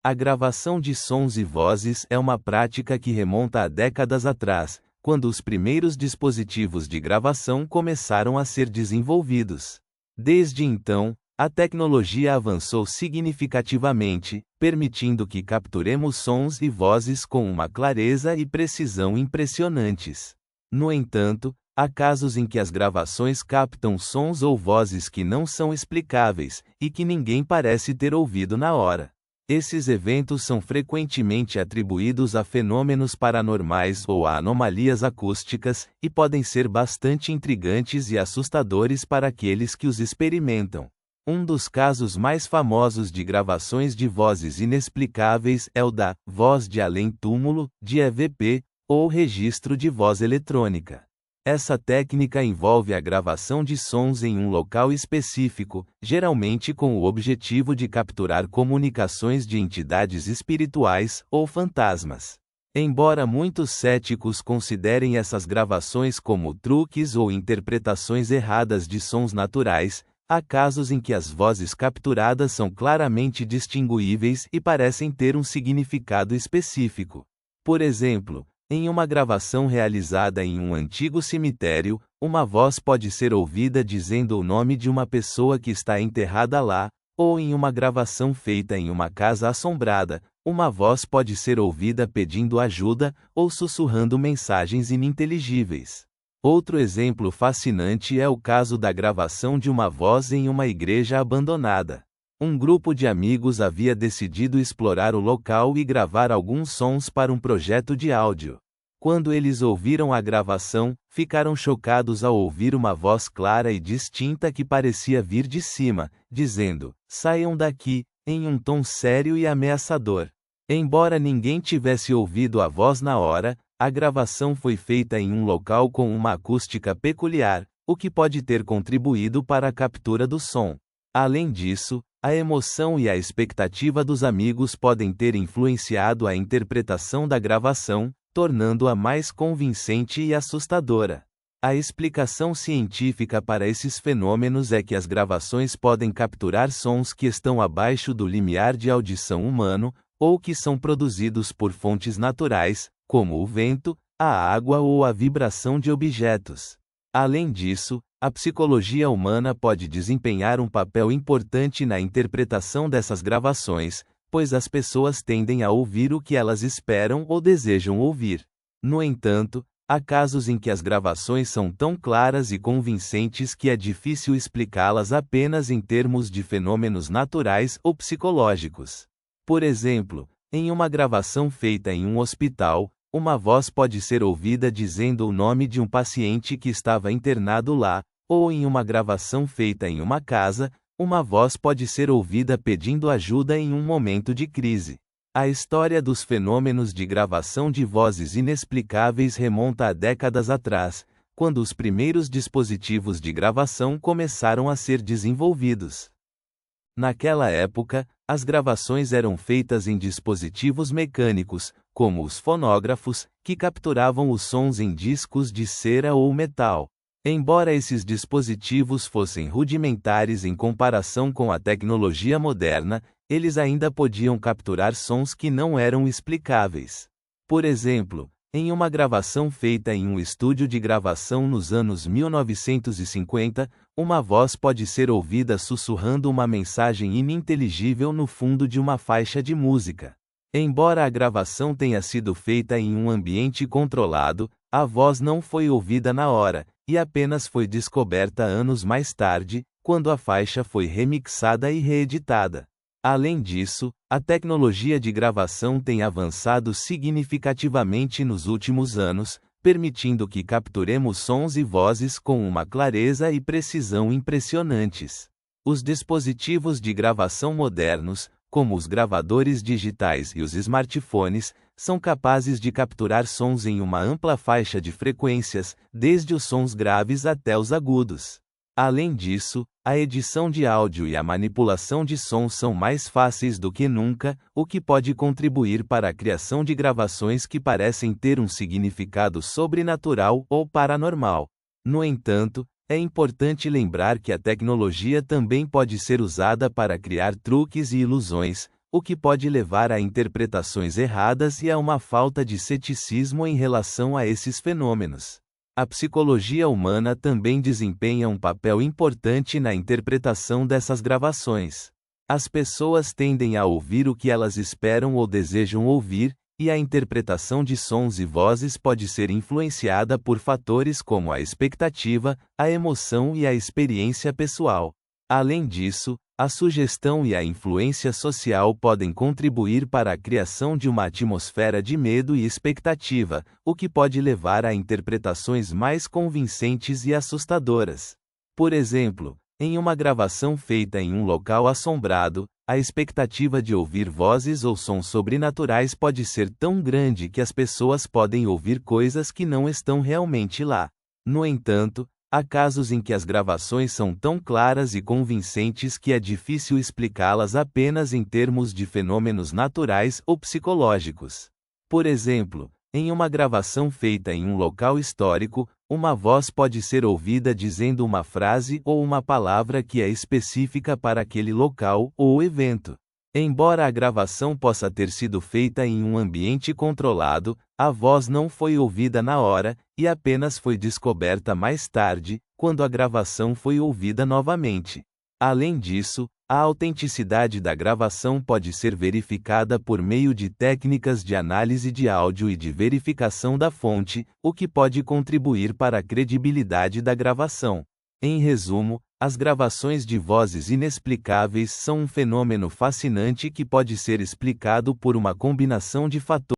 A gravação de sons e vozes é uma prática que remonta a décadas atrás, quando os primeiros dispositivos de gravação começaram a ser desenvolvidos. Desde então, a tecnologia avançou significativamente, permitindo que capturemos sons e vozes com uma clareza e precisão impressionantes. No entanto, há casos em que as gravações captam sons ou vozes que não são explicáveis, e que ninguém parece ter ouvido na hora. Esses eventos são frequentemente atribuídos a fenômenos paranormais ou a anomalias acústicas, e podem ser bastante intrigantes e assustadores para aqueles que os experimentam. Um dos casos mais famosos de gravações de vozes inexplicáveis é o da voz de além-túmulo, de EVP, ou registro de voz eletrônica. Essa técnica envolve a gravação de sons em um local específico, geralmente com o objetivo de capturar comunicações de entidades espirituais ou fantasmas. Embora muitos céticos considerem essas gravações como truques ou interpretações erradas de sons naturais, há casos em que as vozes capturadas são claramente distinguíveis e parecem ter um significado específico. Por exemplo, em uma gravação realizada em um antigo cemitério, uma voz pode ser ouvida dizendo o nome de uma pessoa que está enterrada lá, ou em uma gravação feita em uma casa assombrada, uma voz pode ser ouvida pedindo ajuda ou sussurrando mensagens ininteligíveis. Outro exemplo fascinante é o caso da gravação de uma voz em uma igreja abandonada. Um grupo de amigos havia decidido explorar o local e gravar alguns sons para um projeto de áudio. Quando eles ouviram a gravação, ficaram chocados ao ouvir uma voz clara e distinta que parecia vir de cima, dizendo: "Saiam daqui", em um tom sério e ameaçador. Embora ninguém tivesse ouvido a voz na hora, a gravação foi feita em um local com uma acústica peculiar, o que pode ter contribuído para a captura do som. Além disso, a emoção e a expectativa dos amigos podem ter influenciado a interpretação da gravação, tornando-a mais convincente e assustadora. A explicação científica para esses fenômenos é que as gravações podem capturar sons que estão abaixo do limiar de audição humano, ou que são produzidos por fontes naturais, como o vento, a água ou a vibração de objetos. Além disso, a psicologia humana pode desempenhar um papel importante na interpretação dessas gravações, pois as pessoas tendem a ouvir o que elas esperam ou desejam ouvir. No entanto, há casos em que as gravações são tão claras e convincentes que é difícil explicá-las apenas em termos de fenômenos naturais ou psicológicos. Por exemplo, em uma gravação feita em um hospital, uma voz pode ser ouvida dizendo o nome de um paciente que estava internado lá, ou em uma gravação feita em uma casa, uma voz pode ser ouvida pedindo ajuda em um momento de crise. A história dos fenômenos de gravação de vozes inexplicáveis remonta a décadas atrás, quando os primeiros dispositivos de gravação começaram a ser desenvolvidos. Naquela época, as gravações eram feitas em dispositivos mecânicos, como os fonógrafos, que capturavam os sons em discos de cera ou metal. Embora esses dispositivos fossem rudimentares em comparação com a tecnologia moderna, eles ainda podiam capturar sons que não eram explicáveis. Por exemplo, em uma gravação feita em um estúdio de gravação nos anos 1950, uma voz pode ser ouvida sussurrando uma mensagem ininteligível no fundo de uma faixa de música. Embora a gravação tenha sido feita em um ambiente controlado, a voz não foi ouvida na hora, e apenas foi descoberta anos mais tarde, quando a faixa foi remixada e reeditada. Além disso, a tecnologia de gravação tem avançado significativamente nos últimos anos, permitindo que capturemos sons e vozes com uma clareza e precisão impressionantes. Os dispositivos de gravação modernos, como os gravadores digitais e os smartphones, são capazes de capturar sons em uma ampla faixa de frequências, desde os sons graves até os agudos. Além disso, a edição de áudio e a manipulação de som são mais fáceis do que nunca, o que pode contribuir para a criação de gravações que parecem ter um significado sobrenatural ou paranormal. No entanto, é importante lembrar que a tecnologia também pode ser usada para criar truques e ilusões, o que pode levar a interpretações erradas e a uma falta de ceticismo em relação a esses fenômenos. A psicologia humana também desempenha um papel importante na interpretação dessas gravações. As pessoas tendem a ouvir o que elas esperam ou desejam ouvir, e a interpretação de sons e vozes pode ser influenciada por fatores como a expectativa, a emoção e a experiência pessoal. Além disso, a sugestão e a influência social podem contribuir para a criação de uma atmosfera de medo e expectativa, o que pode levar a interpretações mais convincentes e assustadoras. Por exemplo, em uma gravação feita em um local assombrado, a expectativa de ouvir vozes ou sons sobrenaturais pode ser tão grande que as pessoas podem ouvir coisas que não estão realmente lá. No entanto, há casos em que as gravações são tão claras e convincentes que é difícil explicá-las apenas em termos de fenômenos naturais ou psicológicos. Por exemplo, em uma gravação feita em um local histórico, uma voz pode ser ouvida dizendo uma frase ou uma palavra que é específica para aquele local ou evento. Embora a gravação possa ter sido feita em um ambiente controlado, a voz não foi ouvida na hora, e apenas foi descoberta mais tarde, quando a gravação foi ouvida novamente. Além disso, a autenticidade da gravação pode ser verificada por meio de técnicas de análise de áudio e de verificação da fonte, o que pode contribuir para a credibilidade da gravação. Em resumo, as gravações de vozes inexplicáveis são um fenômeno fascinante que pode ser explicado por uma combinação de fatores